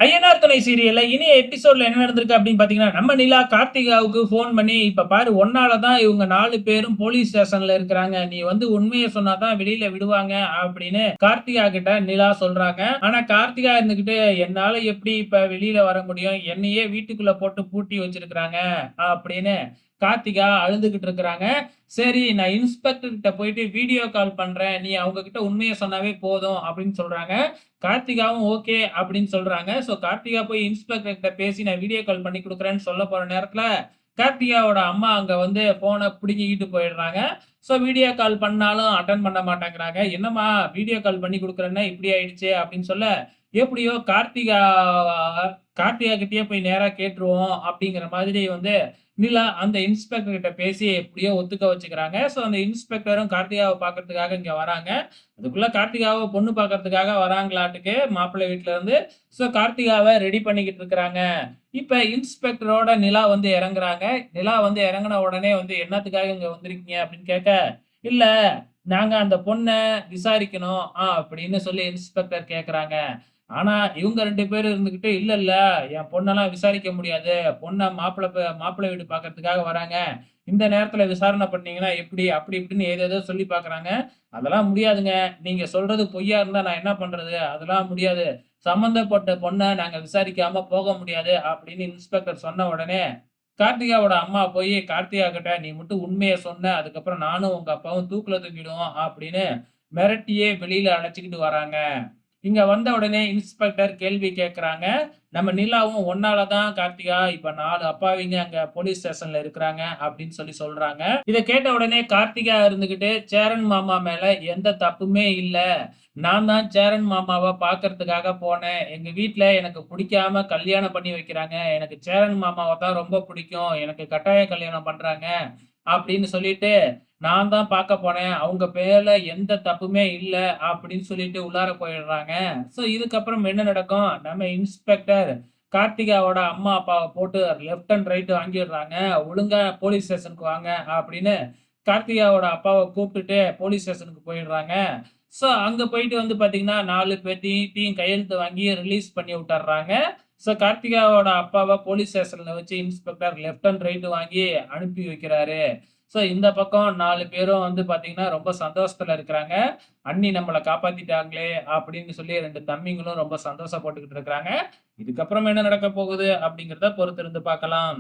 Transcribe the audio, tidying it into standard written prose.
ஐயனார் துணை சீரியல்ல இனிய எபிசோட்ல என்ன நடந்திருக்கு அப்படின்னு பாத்தீங்கன்னா, நம்ம நிலா கார்த்திகாவுக்கு ஃபோன் பண்ணி, "இப்ப பாரு உன்னால தான் இவங்க 4 பேரும் போலீஸ் ஸ்டேஷன்ல இருக்கிறாங்க. நீ வந்து உண்மைய சொன்னா தான் வெளியில விடுவாங்க." அப்படின்னு கார்த்திகா கிட்ட நிலா சொல்றாங்க. ஆனா கார்த்திகா இருந்துகிட்டு, "என்னால எப்படி இப்ப வெளியில வர முடியும்? என்னையே வீட்டுக்குள்ள போட்டு பூட்டி வச்சிருக்கிறாங்க." அப்படின்னு கார்த்திகா அழுதுகிட்டு இருக்கிறாங்க. சரி, நான் இன்ஸ்பெக்டர் கிட்ட போயிட்டு வீடியோ கால் பண்றேன். நீ அவங்க கிட்ட உண்மைய சொன்னாவே போதும் அப்படின்னு சொல்றாங்க. கார்த்திகாவும் ஓகே அப்படின்னு சொல்றாங்க. கார்த்திகா போய் இன்ஸ்பெக்டர் கிட்ட பேசி நான் வீடியோ கால் பண்ணி குடுக்குறேன்னு சொல்ல போற நேரத்துல, கார்த்திகாவோட அம்மா அங்க வந்து ஃபோன புடுங்கிக்கிட்டு போயிடுறாங்க. வீடியோ கால் பண்ணாலும் அட்டெண்ட் பண்ண மாட்டேங்கிறாங்க. "என்னம்மா வீடியோ கால் பண்ணி குடுக்குறேன்னா இப்படி ஆயிடுச்சே" அப்படின்னு சொல்ல, எப்படியோ கார்த்திகா கிட்டயே போய் நேரா கேட்டுருவோம் அப்படிங்கிற மாதிரி வந்து நிலா அந்த இன்ஸ்பெக்டர் கிட்ட பேசி எப்படியோ ஒத்துக்க வச்சுக்கிறாங்க. அந்த இன்ஸ்பெக்டரும் கார்த்திகாவ பார்க்கறதுக்காக இங்க வராங்க. அதுக்குள்ள கார்த்திகாவ பொண்ணு பார்க்கறதுக்காக வராங்களாட்டுக்கு மாப்பிள்ளை வீட்ல இருந்து. கார்த்திகாவ ரெடி பண்ணிக்கிட்டு இருக்கிறாங்க. இப்ப இன்ஸ்பெக்டரோட நிலா வந்து இறங்குறாங்க. நிலா வந்து இறங்குன உடனே வந்து "என்னத்துக்காக இங்க வந்திருக்கீங்க?" அப்படின்னு கேட்க, "இல்ல, நாங்க அந்த பொண்ண விசாரிக்கணும்." அப்படின்னு சொல்லி இன்ஸ்பெக்டர் கேட்கறாங்க. ஆனா இவங்க 2 பேரும் இருந்துகிட்டு, "இல்ல, இல்ல, என் பொண்ணெல்லாம் விசாரிக்க முடியாது. பொண்ண மாப்பிள்ளை வீடு பார்க்கறதுக்காக வராங்க. இந்த நேரத்துல விசாரணை பண்ணீங்கன்னா எப்படி?" அப்படி இப்படின்னு ஏதேதோ சொல்லி பார்க்குறாங்க. "அதெல்லாம் முடியாதுங்க. நீங்க சொல்றது பொய்யா இருந்தா நான் என்ன பண்றது? அதெல்லாம் முடியாது. சம்மந்தப்பட்ட பொண்ண நாங்க விசாரிக்காம போக முடியாது." அப்படின்னு இன்ஸ்பெக்டர் சொன்ன உடனே, கார்த்திகாவோட அம்மா போயி கார்த்திகா கிட்ட, "நீ மட்டும் உண்மைய சொன்ன. அதுக்கப்புறம் நானும் உங்க அப்பாவும் தூக்குல தொங்கிடுவோம்." அப்படின்னு மிரட்டியே வெளியில அழைச்சுக்கிட்டு வராங்க. இங்க வந்த உடனே இன்ஸ்பெக்டர் கேள்வி கேட்கறாங்க. நம்ம நிலாவும், "உன்னால தான் கார்த்திகா இப்ப 4 அப்பாவிங்க அங்க போலீஸ் ஸ்டேஷன்ல இருக்கிறாங்க." அப்படின்னு சொல்றாங்க. இத கேட்ட உடனே கார்த்திகா இருந்துகிட்டு, "சேரன் மாமா மேல எந்த தப்புமே இல்ல. நான் தான் சேரன் மாமாவ பார்க்கறதுக்காக போனேன். எங்க வீட்ல எனக்கு புடிக்காம கல்யாணம் பண்ணி வைக்கிறாங்க. எனக்கு சேரன் மாமாவ தான் ரொம்ப புடிக்கும். எனக்கு கட்டாய கல்யாணம் பண்றாங்க." அப்படின்னு சொல்லிட்டு, "நான் தான் பார்க்க போனேன். அவங்க பேர்ல எந்த தப்புமே இல்ல." அப்படின்னு சொல்லிட்டு உள்ளார போயிடுறாங்க. இதுக்கப்புறம் என்ன நடக்கும்? நம்ம இன்ஸ்பெக்டர் கார்த்திகாவோட அம்மா, அப்பாவ போட்டு லெஃப்ட் அண்ட் ரைட் வாங்கிடுறாங்க. "ஒழுங்கா போலீஸ் ஸ்டேஷனுக்கு வாங்க." அப்படின்னு கார்த்திகாவோட அப்பாவ கூப்பிட்டுட்டு போலீஸ் ஸ்டேஷனுக்கு போயிடுறாங்க. அங்க போயிட்டு வந்து பார்த்தீங்கன்னா, 4 பேத்தையும் கையெழுத்து வாங்கி ரிலீஸ் பண்ணி விட்டர்றாங்க. கார்த்திகாவோட அப்பாவ போலீஸ் ஸ்டேஷன்ல வச்சு இன்ஸ்பெக்டர் லெஃப்ட் அண்ட் ரைட் வாங்கி அனுப்பி வைக்கிறாரு. இந்த பக்கம் 4 பேரும் வந்து பார்த்தீங்கன்னா, ரொம்ப சந்தோஷத்துல இருக்கிறாங்க. "அண்ணி நம்மள காப்பாத்திட்டாங்களே!" அப்படின்னு சொல்லி 2 தம்பிங்களும் ரொம்ப சந்தோஷப்பட்டுக்கிட்டு இருக்கிறாங்க. இதுக்கப்புறம் என்ன நடக்கப் போகுது அப்படிங்கிறத பொறுத்திருந்து பார்க்கலாம்.